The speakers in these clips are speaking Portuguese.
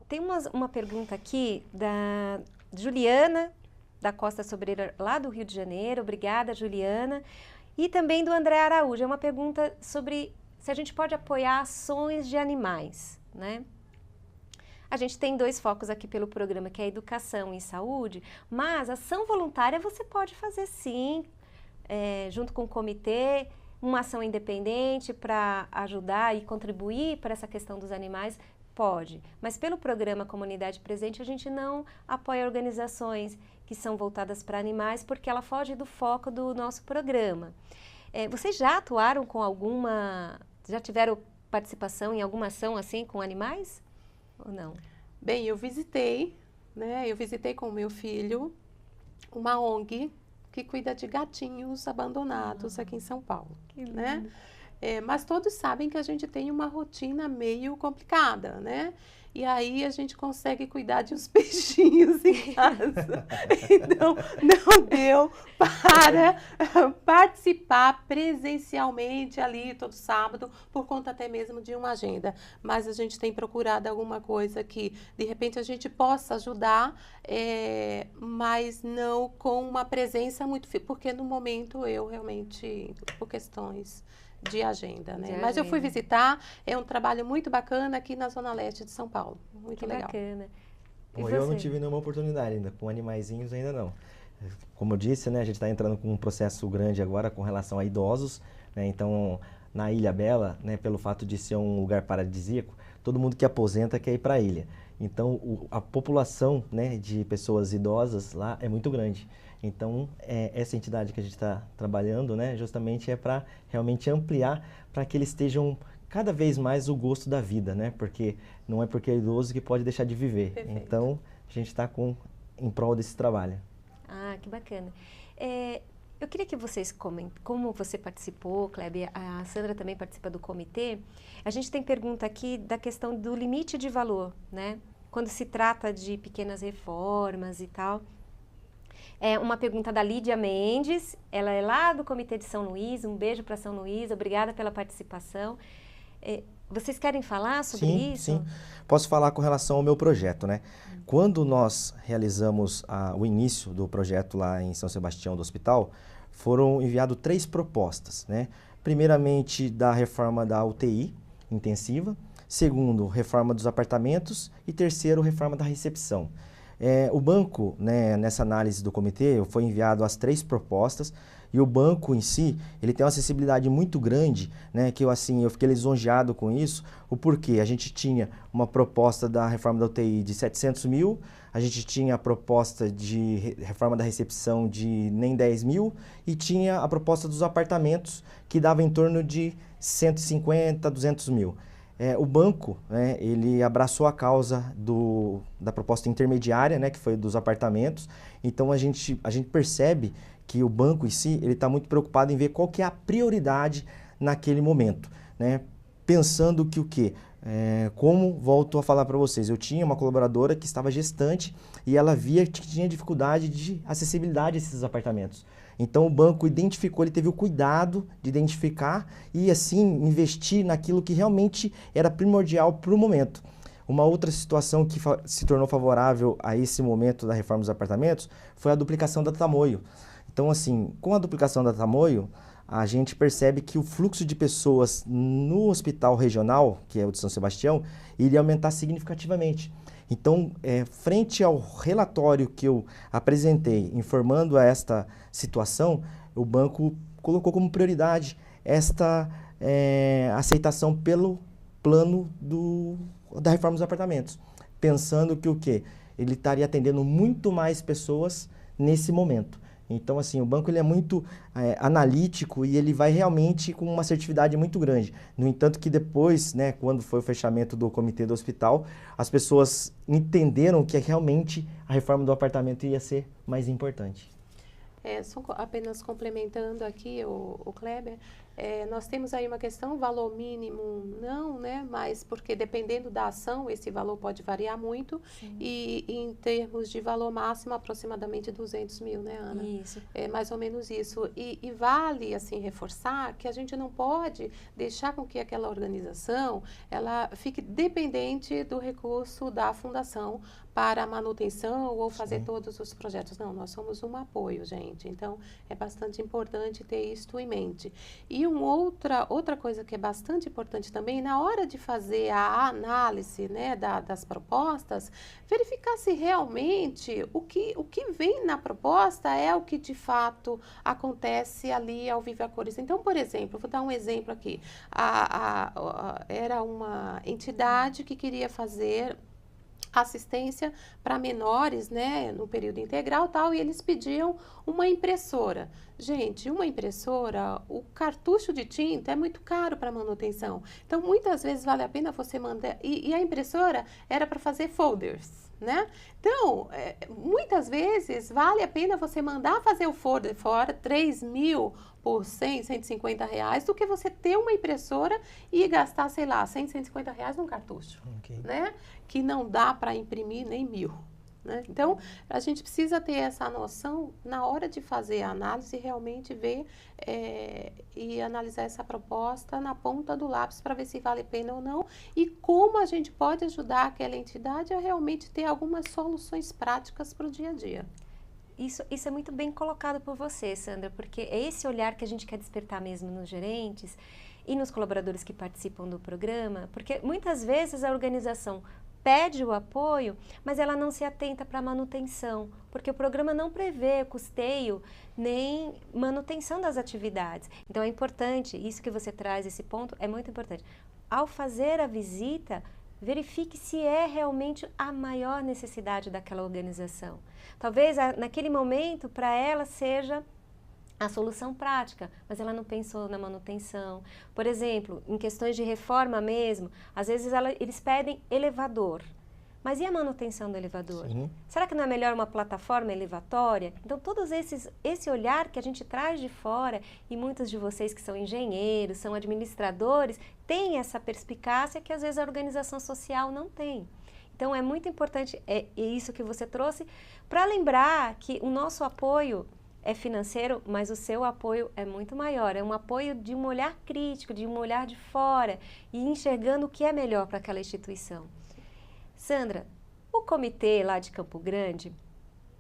Tem uma pergunta aqui da Juliana, da Costa Sobreira, lá do Rio de Janeiro. Obrigada, Juliana. E também do André Araújo. É uma pergunta sobre se a gente pode apoiar ações de animais, né? A gente tem 2 focos aqui pelo programa, que é educação e saúde, mas ação voluntária você pode fazer sim, junto com o comitê, uma ação independente para ajudar e contribuir para essa questão dos animais, pode. Mas pelo programa Comunidade Presente, a gente não apoia organizações que são voltadas para animais, porque ela foge do foco do nosso programa. Vocês já atuaram com já tiveram participação em alguma ação assim com animais? Ou não? Bem, eu visitei, né? Eu visitei com o meu filho uma ONG que cuida de gatinhos abandonados aqui em São Paulo, né? Mas todos sabem que a gente tem uma rotina meio complicada, né? E aí a gente consegue cuidar de uns peixinhos em casa. Então, não deu para participar presencialmente ali todo sábado, por conta até mesmo de uma agenda. Mas a gente tem procurado alguma coisa que, de repente, a gente possa ajudar, mas não com uma presença muito... Porque no momento eu realmente, por questões de agenda, né? Mas eu fui visitar, é um trabalho muito bacana aqui na Zona Leste de São Paulo. Muito legal. Bacana. Bom, eu não tive nenhuma oportunidade ainda, com animaizinhos ainda não. Como eu disse, né, a gente está entrando com um processo grande agora com relação a idosos, né? Então, na Ilha Bela, né, pelo fato de ser um lugar paradisíaco, todo mundo que aposenta quer ir para a ilha. Então, a população, né, de pessoas idosas lá é muito grande. Então, essa entidade que a gente está trabalhando, né, justamente é para realmente ampliar, para que eles estejam cada vez mais o gosto da vida, né? Porque não é porque é idoso que pode deixar de viver. Perfeito. Então, a gente está em prol desse trabalho. Ah, que bacana. Eu queria que vocês comentem, como você participou, Kleber, a Sandra também participa do comitê, a gente tem pergunta aqui da questão do limite de valor, né? Quando se trata de pequenas reformas e tal. Uma pergunta da Lídia Mendes, ela é lá do Comitê de São Luís, um beijo para São Luís, obrigada pela participação. Vocês querem falar sobre isso? Sim, posso falar com relação ao meu projeto, né? Quando nós realizamos o início do projeto lá em São Sebastião do Hospital, foram enviadas 3 propostas, né? Primeiramente, da reforma da UTI intensiva, segundo, reforma dos apartamentos e terceiro, reforma da recepção. O banco, né, nessa análise do comitê, foi enviado as 3 propostas e o banco em si, ele tem uma acessibilidade muito grande, né, que eu fiquei lisonjeado com isso, o porquê? A gente tinha uma proposta da reforma da UTI de 700 mil, a gente tinha a proposta de reforma da recepção de nem 10 mil e tinha a proposta dos apartamentos que dava em torno de 150, 200 mil. O banco, né, ele abraçou a causa da proposta intermediária, né, que foi dos apartamentos. Então, a gente percebe que o banco em si, ele está muito preocupado em ver qual que é a prioridade naquele momento, né? Pensando que o quê? Como volto a falar para vocês, eu tinha uma colaboradora que estava gestante e ela via que tinha dificuldade de acessibilidade a esses apartamentos. Então o banco identificou, ele teve o cuidado de identificar e assim investir naquilo que realmente era primordial para o momento. Uma outra situação que se tornou favorável a esse momento da reforma dos apartamentos foi a duplicação da Tamoio. Então assim, com a duplicação da Tamoio, a gente percebe que o fluxo de pessoas no hospital regional, que é o de São Sebastião, iria aumentar significativamente. Então, frente ao relatório que eu apresentei, informando a esta situação, o banco colocou como prioridade esta aceitação pelo plano da reforma dos apartamentos, pensando que o quê? Ele estaria atendendo muito mais pessoas nesse momento. Então, assim, o banco ele é muito analítico e ele vai realmente com uma assertividade muito grande. No entanto que depois, né, quando foi o fechamento do comitê do hospital, as pessoas entenderam que realmente a reforma do apartamento ia ser mais importante. Só apenas complementando aqui o Kleber, Nós temos aí uma questão, valor mínimo não, né? Mas porque dependendo da ação, esse valor pode variar muito. E em termos de valor máximo, aproximadamente 200 mil, né, Ana? Isso. É mais ou menos isso. E vale, assim, reforçar que a gente não pode deixar com que aquela organização, ela fique dependente do recurso da fundação para a manutenção ou fazer todos os projetos. Não, nós somos um apoio, gente. Então, é bastante importante ter isto em mente. E outra coisa que é bastante importante também, na hora de fazer a análise, né, das propostas, verificar se realmente o que vem na proposta é o que de fato acontece ali ao vivo a cores. Então, por exemplo, vou dar um exemplo aqui. Era uma entidade que queria fazer assistência para menores, né, no período integral tal, e eles pediam uma impressora. Gente, uma impressora, o cartucho de tinta é muito caro para manutenção. Então, muitas vezes vale a pena você mandar... E a impressora era para fazer folders, né? Então, muitas vezes vale a pena você mandar fazer o folder fora, 3 mil por 100, 150 reais, do que você ter uma impressora e gastar, sei lá, 100, 150 reais num cartucho, né? Que não dá para imprimir nem 1000. Né? Então, a gente precisa ter essa noção na hora de fazer a análise, realmente ver e analisar essa proposta na ponta do lápis para ver se vale a pena ou não e como a gente pode ajudar aquela entidade a realmente ter algumas soluções práticas para o dia a dia. Isso é muito bem colocado por você, Sandra, porque é esse olhar que a gente quer despertar mesmo nos gerentes e nos colaboradores que participam do programa, porque muitas vezes a organização pede o apoio, mas ela não se atenta para a manutenção, porque o programa não prevê custeio nem manutenção das atividades. Então é importante, isso que você traz, esse ponto, é muito importante. Ao fazer a visita, verifique se é realmente a maior necessidade daquela organização. Talvez naquele momento para ela seja a solução prática, mas ela não pensou na manutenção. Por exemplo, em questões de reforma mesmo, às vezes eles pedem elevador. Mas e a manutenção do elevador? Sim. Será que não é melhor uma plataforma elevatória? Então, todos esse olhar que a gente traz de fora, e muitos de vocês que são engenheiros, são administradores, têm essa perspicácia que às vezes a organização social não tem. Então, é muito importante isso que você trouxe, para lembrar que o nosso apoio é financeiro, mas o seu apoio é muito maior. É um apoio de um olhar crítico, de um olhar de fora e enxergando o que é melhor para aquela instituição. Sandra, o comitê lá de Campo Grande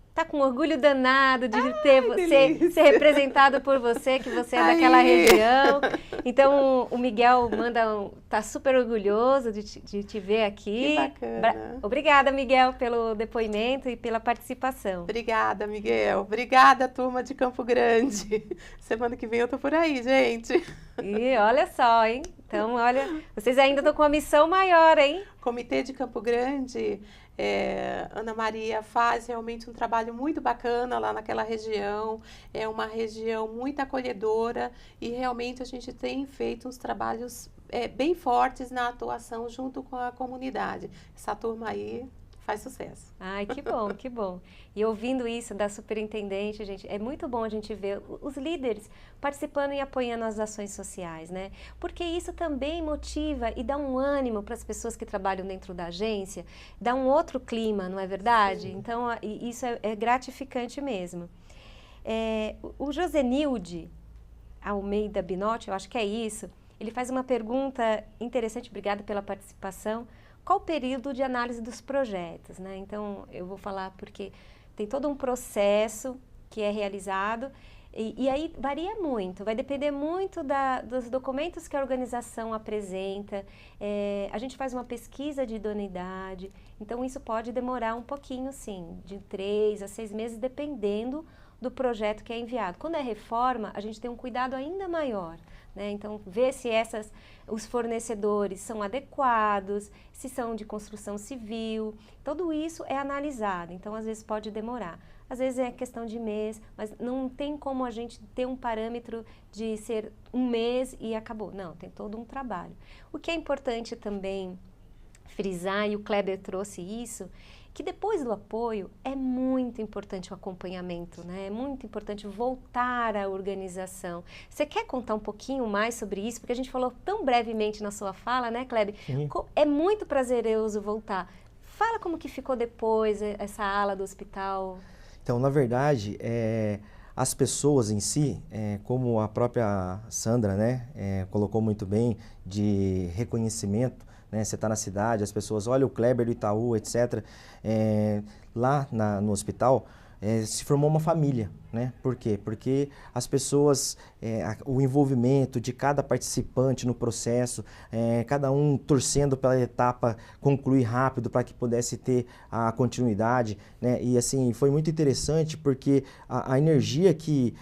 está com orgulho danado de ter você, ser representado por você, que você é daquela região. Então, o Miguel tá super orgulhoso de te ver aqui. Que bacana. Obrigada, Miguel, pelo depoimento e pela participação. Obrigada, Miguel. Obrigada, turma de Campo Grande. Semana que vem eu tô por aí, gente. E olha só, hein? Então, olha, vocês ainda estão com uma missão maior, hein? Comitê de Campo Grande, Ana Maria faz realmente um trabalho muito bacana lá naquela região. É uma região muito acolhedora e realmente a gente tem feito uns trabalhos bem fortes na atuação junto com a comunidade. Essa turma aí faz sucesso. Ai, que bom, que bom. E ouvindo isso da superintendente, gente, é muito bom a gente ver os líderes participando e apoiando as ações sociais, né? Porque isso também motiva e dá um ânimo para as pessoas que trabalham dentro da agência, dá um outro clima, não é verdade? Sim. Então, isso é gratificante mesmo. O Josenilde Almeida Binotti, eu acho que é isso, ele faz uma pergunta interessante, obrigada pela participação. Qual o período de análise dos projetos, né? Então, eu vou falar porque tem todo um processo que é realizado e aí varia muito, vai depender muito dos documentos que a organização apresenta. A gente faz uma pesquisa de idoneidade, então isso pode demorar um pouquinho, sim, de 3 a 6 meses, dependendo do projeto que é enviado. Quando é reforma, a gente tem um cuidado ainda maior, né? Então, ver se os fornecedores são adequados, se são de construção civil, tudo isso é analisado, então às vezes pode demorar. Às vezes é questão de mês, mas não tem como a gente ter um parâmetro de ser um mês e acabou. Não, tem todo um trabalho. O que é importante também frisar, e o Kleber trouxe isso, que depois do apoio é muito importante o acompanhamento, né? É muito importante voltar à organização. Você quer contar um pouquinho mais sobre isso? Porque a gente falou tão brevemente na sua fala, né, Kleber? Sim. É muito prazeroso voltar. Fala como que ficou depois essa ala do hospital. Então, na verdade, as pessoas em si, como a própria Sandra, né, colocou muito bem, de reconhecimento, né, você está na cidade, as pessoas olham o Kleber do Itaú, etc. Lá no hospital, se formou uma família, né? Por quê? Porque as pessoas, o envolvimento de cada participante no processo, cada um torcendo pela etapa concluir rápido para que pudesse ter a continuidade, né? E assim, foi muito interessante porque a energia que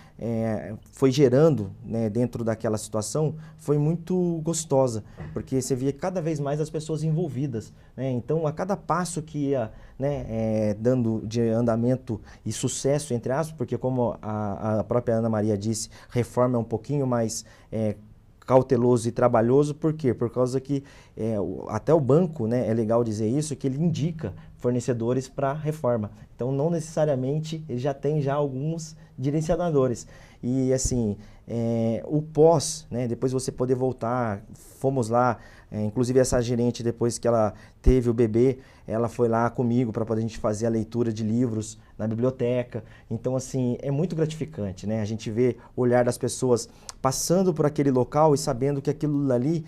foi gerando, né, dentro daquela situação foi muito gostosa, porque você via cada vez mais as pessoas envolvidas, né? Então, a cada passo que ia, né, dando de andamento e sucesso, entre aspas, porque como a própria Ana Maria disse, reforma é um pouquinho mais cauteloso e trabalhoso. Por quê? Por causa que até o banco, né, é legal dizer isso, que ele indica fornecedores para reforma. Então, não necessariamente ele já tem alguns direcionadores. E assim, o pós, né, depois você poder voltar, fomos lá, inclusive essa gerente, depois que ela teve o bebê, ela foi lá comigo para poder a gente fazer a leitura de livros na biblioteca. Então, assim, é muito gratificante, né? A gente vê o olhar das pessoas passando por aquele local e sabendo que aquilo ali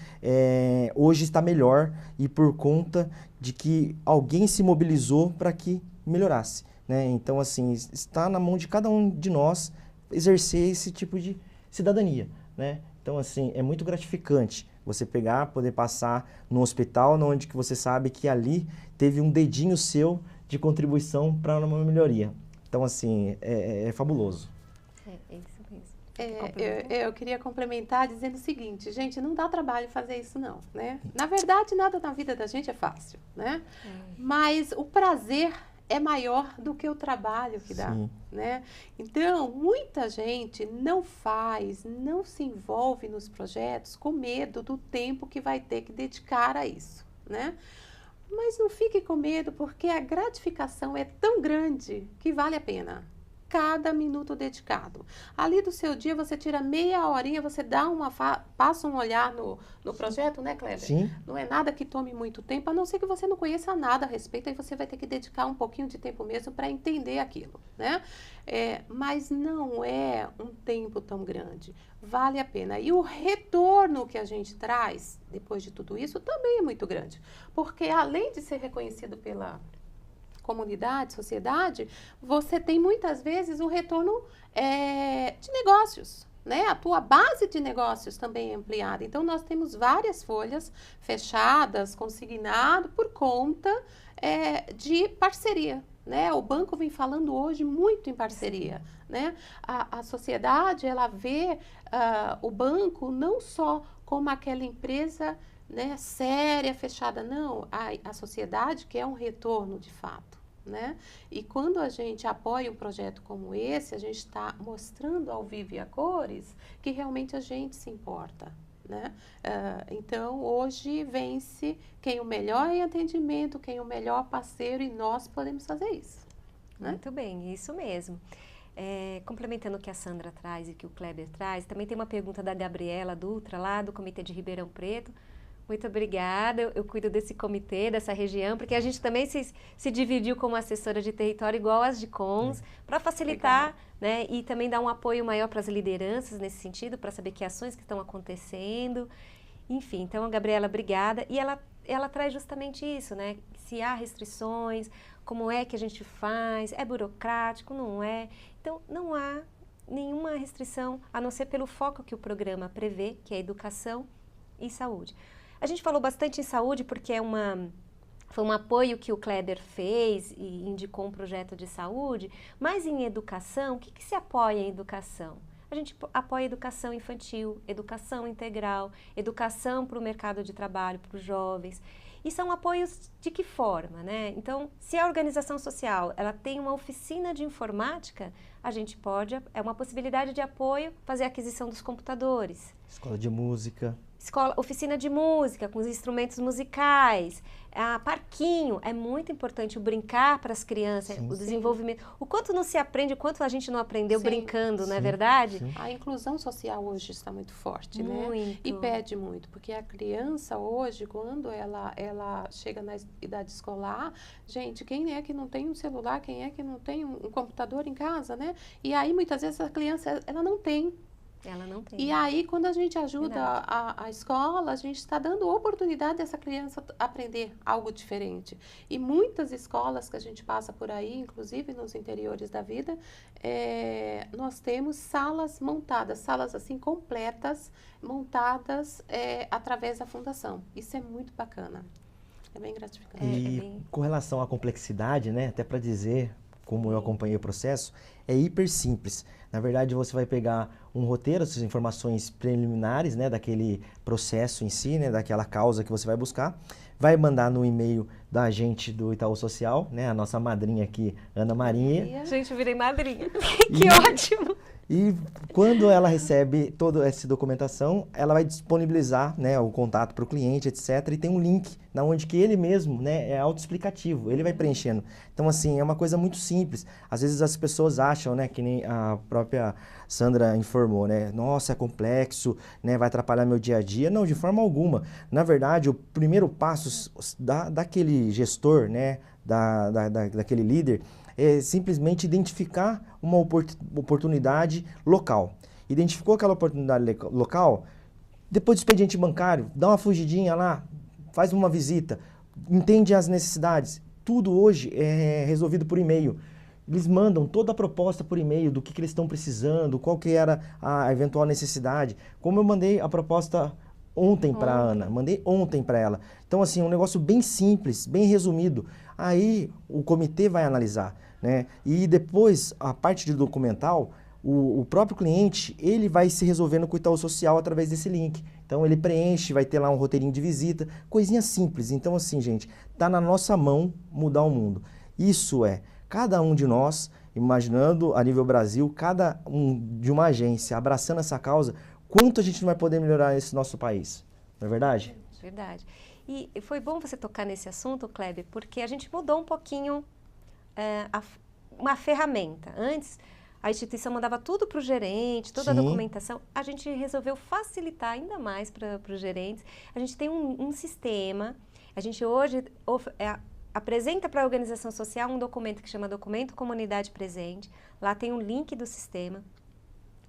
hoje está melhor e por conta de que alguém se mobilizou para que melhorasse, né? Então, assim, está na mão de cada um de nós exercer esse tipo de cidadania, né? Então, assim, é muito gratificante você pegar, poder passar no hospital, onde que você sabe que ali teve um dedinho seu de contribuição para uma melhoria. Então, assim, é fabuloso. É isso mesmo. Eu queria complementar dizendo o seguinte, gente, não dá trabalho fazer isso não, né? Na verdade, nada na vida da gente é fácil, né? Mas o prazer é maior do que o trabalho que dá, né? Então, muita gente não se envolve nos projetos com medo do tempo que vai ter que dedicar a isso, né? Mas não fique com medo, porque a gratificação é tão grande que vale a pena. Cada minuto dedicado. Ali do seu dia, você tira meia horinha, você passa um olhar no projeto, né, Kleber? Sim. Não é nada que tome muito tempo, a não ser que você não conheça nada a respeito, aí você vai ter que dedicar um pouquinho de tempo mesmo para entender aquilo, né? Mas não é um tempo tão grande. Vale a pena. E o retorno que a gente traz, depois de tudo isso, também é muito grande. Porque além de ser reconhecido pela comunidade, sociedade, você tem muitas vezes um retorno de negócios, né? A tua base de negócios também é ampliada. Então, nós temos várias folhas fechadas, consignado por conta de parceria, né? O banco vem falando hoje muito em parceria, né? A sociedade, ela vê o banco não só como aquela empresa, né, séria, fechada, não. A sociedade quer um retorno de fato, né? E quando a gente apoia um projeto como esse, a gente está mostrando ao vivo e a cores que realmente a gente se importa, né? Então, hoje vence quem o melhor em atendimento, quem o melhor parceiro, e nós podemos fazer isso, né? Muito bem, isso mesmo. Complementando o que a Sandra traz e que o Kleber traz, também tem uma pergunta da Gabriela Dutra, lá do Comitê de Ribeirão Preto. Muito obrigada, eu cuido desse comitê, dessa região, porque a gente também se dividiu como assessora de território igual as de Cons, para facilitar, né, e também dar um apoio maior para as lideranças nesse sentido, para saber que ações que estão acontecendo. Enfim, então a Gabriela, obrigada. E ela traz justamente isso, né? Se há restrições, como é que a gente faz, é burocrático, não é? Então, não há nenhuma restrição, a não ser pelo foco que o programa prevê, que é educação e saúde. A gente falou bastante em saúde porque foi um apoio que o Kleber fez e indicou um projeto de saúde, mas em educação, o que se apoia em educação? A gente apoia educação infantil, educação integral, educação para o mercado de trabalho, para os jovens. E são apoios de que forma, né? Então, se a organização social ela tem uma oficina de informática, a gente pode, é uma possibilidade de apoio, fazer a aquisição dos computadores. Escola de música. escola, oficina de música, com os instrumentos musicais, parquinho. É muito importante o brincar para as crianças, Sim, o sim. desenvolvimento. O quanto não se aprende, o quanto a gente não aprendeu Sim, brincando, não é sim, verdade? sim. A inclusão social hoje está muito forte, né? Muito. E pede muito, porque a criança hoje, quando ela chega na idade escolar, gente, quem é que não tem um celular, quem é que não tem um computador em casa, né? E aí, muitas vezes, a criança, ela não tem. Ela não tem. E aí, quando a gente ajuda Verdade. a escola, a gente está dando oportunidade dessa criança aprender algo diferente. E muitas escolas que a gente passa por aí, inclusive nos interiores da vida, nós temos salas montadas, salas assim completas, montadas através da fundação. Isso é muito bacana. É bem gratificante. E com relação à complexidade, né, até para dizer como eu acompanhei o processo, é hiper simples. Na verdade, você vai pegar um roteiro, essas informações preliminares, né, daquele processo em si, né, daquela causa que você vai buscar, vai mandar no e-mail da agente do Itaú Social, né, a nossa madrinha aqui, Ana Maria. Gente, eu virei madrinha. Que ótimo! E quando ela recebe toda essa documentação, ela vai disponibilizar, né, o contato para o cliente, etc. E tem um link na onde que ele mesmo, né, é autoexplicativo, ele vai preenchendo. Então, assim, é uma coisa muito simples. Às vezes as pessoas acham, né, que nem a própria Sandra informou, né, nossa, é complexo, né, vai atrapalhar meu dia a dia. Não, de forma alguma. Na verdade, o primeiro passo daquele gestor, né, daquele líder, é simplesmente identificar uma oportunidade local. Identificou aquela oportunidade local, depois do expediente bancário, dá uma fugidinha lá, faz uma visita, entende as necessidades. Tudo hoje é resolvido por e-mail. Eles mandam toda a proposta por e-mail do que eles estão precisando, qual que era a eventual necessidade. Como eu mandei a proposta ontem para a Ana, mandei ontem para ela. Então, assim, um negócio bem simples, bem resumido. Aí o comitê vai analisar, né? E depois, a parte de documental, o próprio cliente, ele vai se resolvendo com o Itaú Social através desse link. Então, ele preenche, vai ter lá um roteirinho de visita, coisinha simples. Então, assim, gente, tá na nossa mão mudar o mundo. Isso é, cada um de nós, imaginando a nível Brasil, cada um de uma agência abraçando essa causa, quanto a gente não vai poder melhorar esse nosso país. Não é verdade? Verdade. E foi bom você tocar nesse assunto, Kleber, porque a gente mudou um pouquinho uma ferramenta. Antes, a instituição mandava tudo para o gerente, toda a documentação. A gente resolveu facilitar ainda mais para os gerentes. A gente tem um sistema. A gente hoje apresenta para a organização social um documento que chama Documento Comunidade Presente. Lá tem um link do sistema,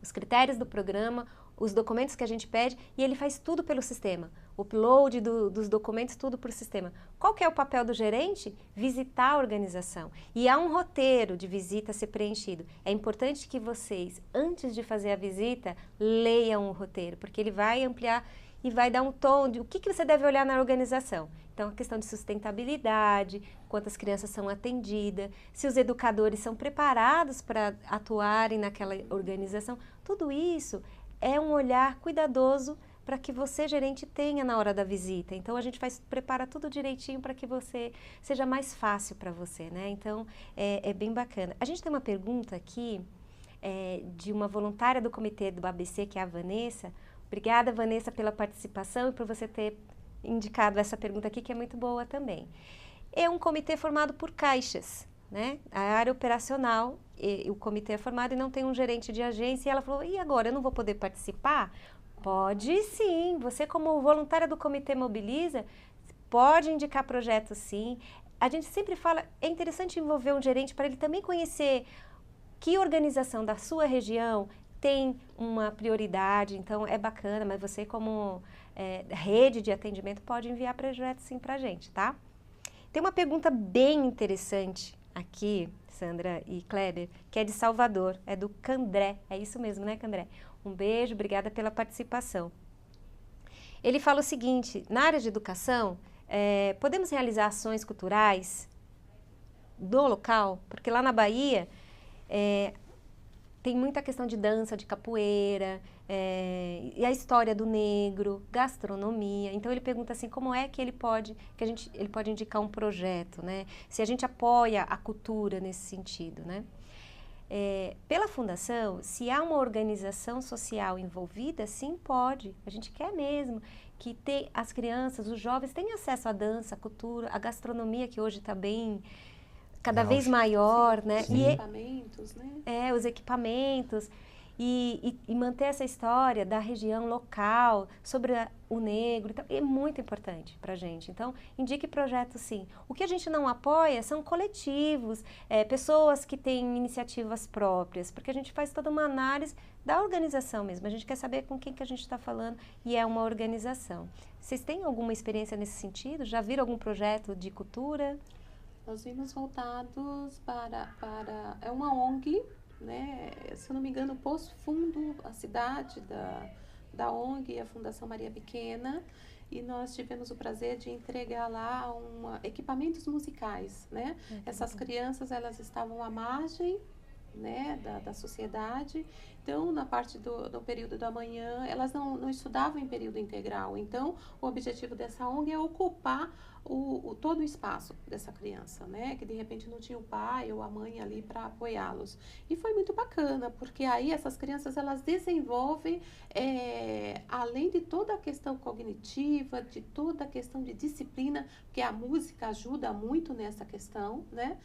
os critérios do programa, os documentos que a gente pede, e ele faz tudo pelo sistema. O upload dos documentos, tudo por sistema. Qual que é o papel do gerente? Visitar a organização. E há um roteiro de visita a ser preenchido. É importante que vocês, antes de fazer a visita, leiam o roteiro, porque ele vai ampliar e vai dar um tom de o que você deve olhar na organização. Então, a questão de sustentabilidade, quantas crianças são atendidas, se os educadores são preparados para atuarem naquela organização, tudo isso é um olhar cuidadoso para que você, gerente, tenha na hora da visita. Então, a gente prepara tudo direitinho para que você seja mais fácil para você, né? Então, é bem bacana. A gente tem uma pergunta aqui de uma voluntária do comitê do ABC, que é a Vanessa. Obrigada, Vanessa, pela participação e por você ter indicado essa pergunta aqui, que é muito boa também. É um comitê formado por caixas, né? A área operacional, o comitê é formado e não tem um gerente de agência. E ela falou, e agora, eu não vou poder participar? Pode sim, você como voluntária do Comitê Mobiliza, pode indicar projetos sim. A gente sempre fala, é interessante envolver um gerente para ele também conhecer que organização da sua região tem uma prioridade, então é bacana, mas você como rede de atendimento pode enviar projetos sim para a gente, tá? Tem uma pergunta bem interessante aqui, Sandra e Kleber, que é de Salvador, é do Candré, é isso mesmo, né, Candré? Um beijo, obrigada pela participação. Ele fala o seguinte, na área de educação, podemos realizar ações culturais do local? Porque lá na Bahia tem muita questão de dança, de capoeira, e a história do negro, gastronomia. Então ele pergunta assim, como é que ele pode indicar um projeto, né? Se a gente apoia a cultura nesse sentido, né? pela fundação, se há uma organização social envolvida, sim, pode. A gente quer mesmo que as crianças, os jovens tenham acesso à dança, à cultura, à gastronomia, que hoje está bem, cada vez maior, né? Os equipamentos, né? Os equipamentos. E manter essa história da região local, sobre o negro, então, é muito importante para a gente. Então, indique projetos, sim. O que a gente não apoia são coletivos, pessoas que têm iniciativas próprias, porque a gente faz toda uma análise da organização mesmo. A gente quer saber com quem que a gente está falando e é uma organização. Vocês têm alguma experiência nesse sentido? Já viram algum projeto de cultura? Nós vimos voltados para é uma ONG, né? Se eu não me engano, Poço Fundo, a cidade da ONG, a Fundação Maria Pequena, e nós tivemos o prazer de entregar lá equipamentos musicais, né? Essas crianças, elas estavam à margem, né, da sociedade. Então, na parte do período da manhã, elas não estudavam em período integral. Então, o objetivo dessa ONG é ocupar todo o espaço dessa criança, né? Que de repente não tinha o pai ou a mãe ali para apoiá-los. E foi muito bacana, porque aí essas crianças, elas desenvolvem, além de toda a questão cognitiva, de toda a questão de disciplina, porque a música ajuda muito nessa questão, né?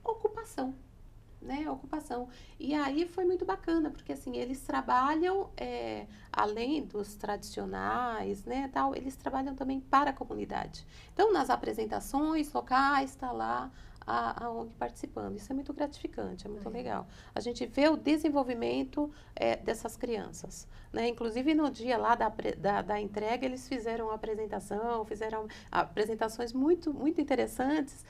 Ocupação. Né, ocupação. E aí foi muito bacana, porque assim, eles trabalham, além dos tradicionais, né, tal, eles trabalham também para a comunidade. Então, nas apresentações locais, está lá a ONG participando. Isso é muito gratificante, é muito legal. A gente vê o desenvolvimento dessas crianças, né? Inclusive, no dia lá da entrega, eles fizeram uma apresentação, fizeram apresentações muito, muito interessantes.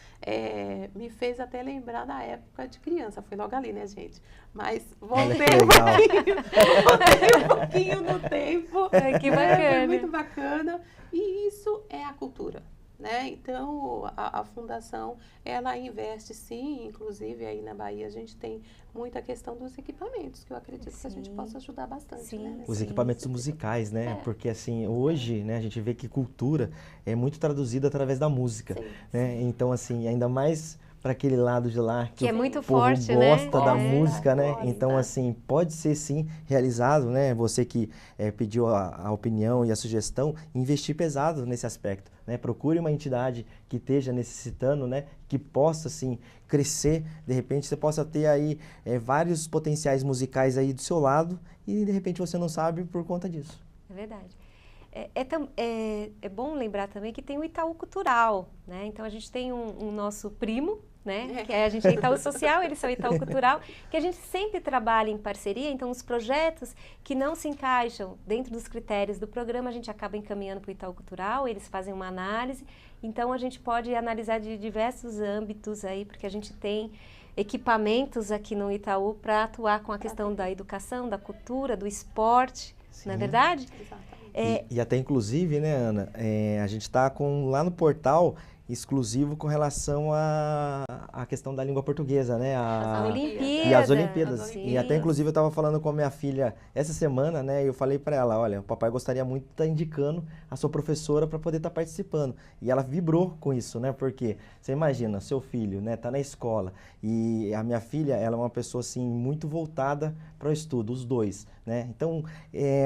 Me fez até lembrar da época de criança. Foi logo ali, né, gente? Mas voltei um pouquinho no tempo. Que bacana. Foi muito bacana. E isso é a cultura. Né? Então, a fundação, ela investe sim, inclusive aí na Bahia a gente tem muita questão dos equipamentos, que eu acredito que a gente possa ajudar bastante. Né? Os equipamentos musicais, né? Porque assim, hoje, né, a gente vê que cultura é muito traduzida através da música, né? Então, assim, ainda mais para aquele lado de lá que é muito povo forte, gosta né? da música, né? Gosta. Então, assim, pode ser sim realizado, né? Você que pediu a opinião e a sugestão, investir pesado nesse aspecto, né? Procure uma entidade que esteja necessitando, né? Que possa, assim, crescer. De repente, você possa ter aí vários potenciais musicais aí do seu lado e, de repente, você não sabe por conta disso. É verdade. É bom lembrar também que tem o Itaú Cultural, né? Então, a gente tem um nosso primo, né? Que a gente é Itaú Social, eles são Itaú Cultural, que a gente sempre trabalha em parceria. Então, os projetos que não se encaixam dentro dos critérios do programa, a gente acaba encaminhando para o Itaú Cultural, eles fazem uma análise. Então, a gente pode analisar de diversos âmbitos aí, porque a gente tem equipamentos aqui no Itaú para atuar com a questão da educação, da cultura, do esporte, não é verdade? Exatamente. E até inclusive, né, Ana, a gente está lá no portal exclusivo com relação à questão da língua portuguesa, né? Olimpíadas. E as Olimpíadas. Sim. E até inclusive eu estava falando com a minha filha essa semana, né? E eu falei para ela, olha, o papai gostaria muito de estar indicando a sua professora para poder estar participando. E ela vibrou com isso, né? Porque você imagina, seu filho, né, tá na escola e a minha filha, ela é uma pessoa assim muito voltada para o estudo, os dois, né? Então,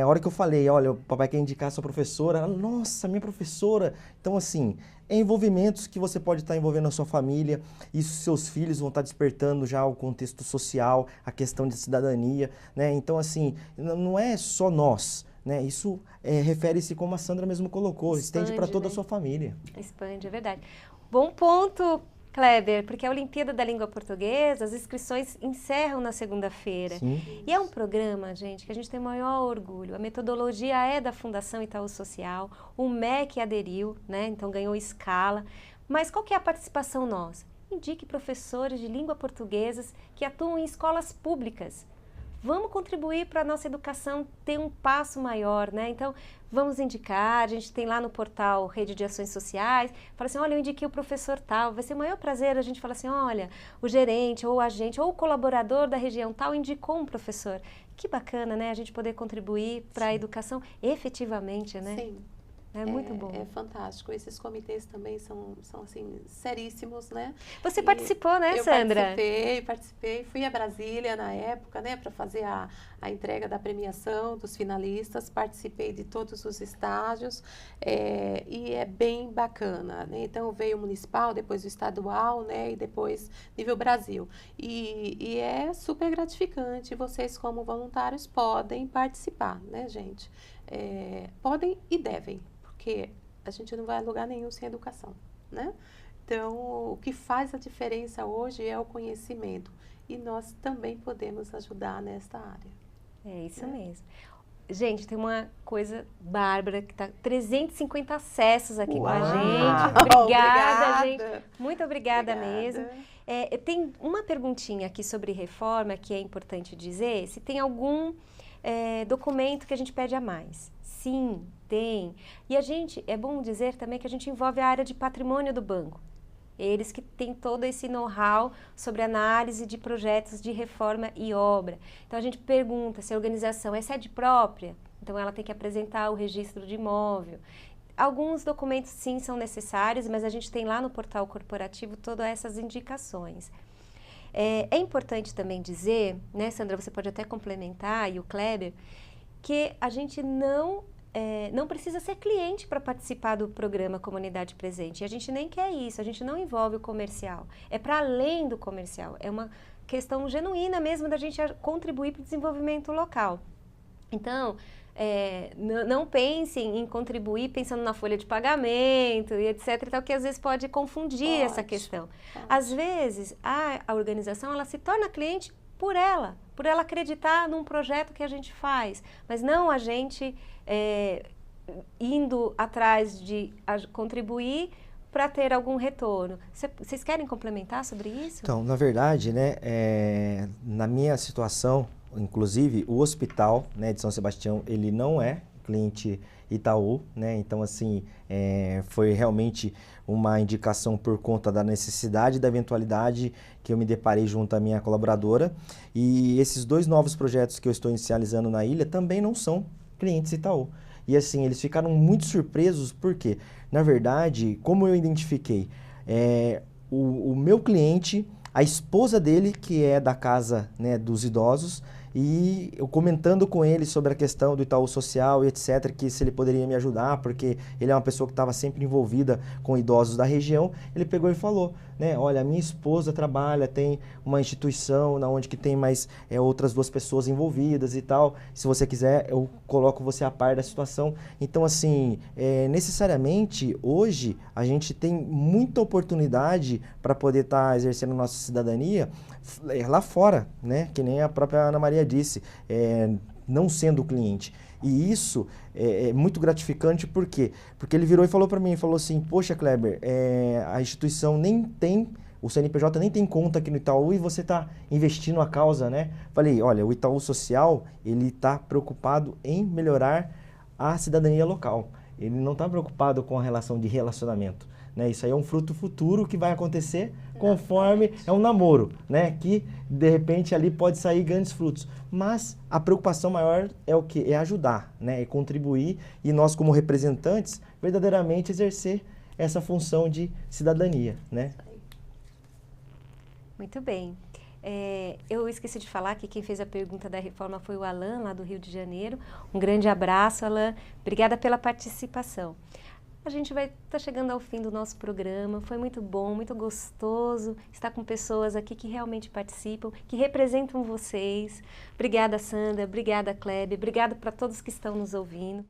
a hora que eu falei, olha, o papai quer indicar a sua professora, ela, nossa, minha professora. Então, assim, envolvimentos que você pode estar envolvendo a sua família, e seus filhos vão estar despertando já o contexto social, a questão de cidadania, né? Então, assim, não é só nós, né? Isso refere-se, como a Sandra mesmo colocou, estende para toda a sua família. Expande, é verdade. Bom ponto, Kleber, porque a Olimpíada da Língua Portuguesa, as inscrições encerram na segunda-feira. E é um programa, gente, que a gente tem o maior orgulho. A metodologia é da Fundação Itaú Social, o MEC aderiu, né? Então ganhou escala. Mas qual que é a participação nossa? Indique professores de língua portuguesas que atuam em escolas públicas. Vamos contribuir para a nossa educação ter um passo maior, né? Então, vamos indicar, a gente tem lá no portal Rede de Ações Sociais, fala assim, olha, eu indiquei o professor tal, vai ser o maior prazer a gente falar assim, olha, o gerente, ou o agente, ou o colaborador da região tal indicou um professor. Que bacana, né? A gente poder contribuir para a educação efetivamente, né? Sim. É muito bom. É fantástico. Esses comitês também são assim, seríssimos, né? Você participou, né, Sandra? Eu participei. Fui a Brasília na época, né, para fazer a entrega da premiação dos finalistas. Participei de todos os estágios e é bem bacana, né? Então, veio o municipal, depois o estadual, né, e depois nível Brasil. E é super gratificante. Vocês, como voluntários, podem participar, né, gente? Podem e devem, porque a gente não vai a lugar nenhum sem educação, né? Então, o que faz a diferença hoje é o conhecimento. E nós também podemos ajudar nesta área. É isso mesmo. Gente, tem uma coisa, Bárbara, que está 350 acessos aqui com a gente. Obrigada, gente. Muito obrigada mesmo. Tem uma perguntinha aqui sobre reforma que é importante dizer. Se tem algum documento que a gente pede a mais. Sim, tem. E é bom dizer também que a gente envolve a área de patrimônio do banco. Eles que têm todo esse know-how sobre análise de projetos de reforma e obra. Então, a gente pergunta se a organização é sede própria, então ela tem que apresentar o registro de imóvel. Alguns documentos, sim, são necessários, mas a gente tem lá no portal corporativo todas essas indicações. É importante também dizer, né, Sandra, você pode até complementar, e o Kleber, que a gente não precisa ser cliente para participar do programa Comunidade Presente. E a gente nem quer isso, a gente não envolve o comercial. É para além do comercial, é uma questão genuína mesmo da gente contribuir para o desenvolvimento local. Então, não pensem em contribuir pensando na folha de pagamento e etc. E tal, que às vezes pode confundir essa questão. Às vezes, a organização ela se torna cliente por ela acreditar num projeto que a gente faz, mas não a gente indo atrás de contribuir para ter algum retorno. Vocês querem complementar sobre isso? Então, na verdade, né, na minha situação, inclusive, o hospital, né, de São Sebastião, ele não é cliente Itaú, né? Então, assim, foi realmente uma indicação por conta da necessidade e da eventualidade que eu me deparei junto à minha colaboradora. E esses 2 novos projetos que eu estou inicializando na ilha também não são clientes Itaú. E, assim, eles ficaram muito surpresos porque, na verdade, como eu identifiquei, o meu cliente, a esposa dele, que é da casa, né, dos idosos, e eu comentando com ele sobre a questão do Itaú Social e etc, que se ele poderia me ajudar, porque ele é uma pessoa que estava sempre envolvida com idosos da região, ele pegou e falou, né, olha, a minha esposa trabalha, tem uma instituição onde que tem mais outras 2 pessoas envolvidas e tal, se você quiser eu coloco você a par da situação. Então, assim, necessariamente hoje a gente tem muita oportunidade para poder estar exercendo nossa cidadania lá fora, né, que nem a própria Ana Maria disse, não sendo cliente. E isso é muito gratificante, por quê? Porque ele virou e falou para mim, falou assim, poxa, Kleber, a instituição nem tem, o CNPJ nem tem conta aqui no Itaú e você está investindo a causa, né? Falei, olha, o Itaú Social, ele está preocupado em melhorar a cidadania local. Ele não está preocupado com a relação de relacionamento, né? Isso aí é um fruto futuro que vai acontecer conforme é um namoro, né? Que de repente ali pode sair grandes frutos. Mas a preocupação maior é o quê? É ajudar, né? É contribuir e nós como representantes verdadeiramente exercer essa função de cidadania, né? Muito bem. Eu esqueci de falar que quem fez a pergunta da reforma foi o Alan, lá do Rio de Janeiro. Um grande abraço, Alan. Obrigada pela participação. A gente vai estar chegando ao fim do nosso programa. Foi muito bom, muito gostoso estar com pessoas aqui que realmente participam, que representam vocês. Obrigada, Sandra. Obrigada, Kleber. Obrigada para todos que estão nos ouvindo.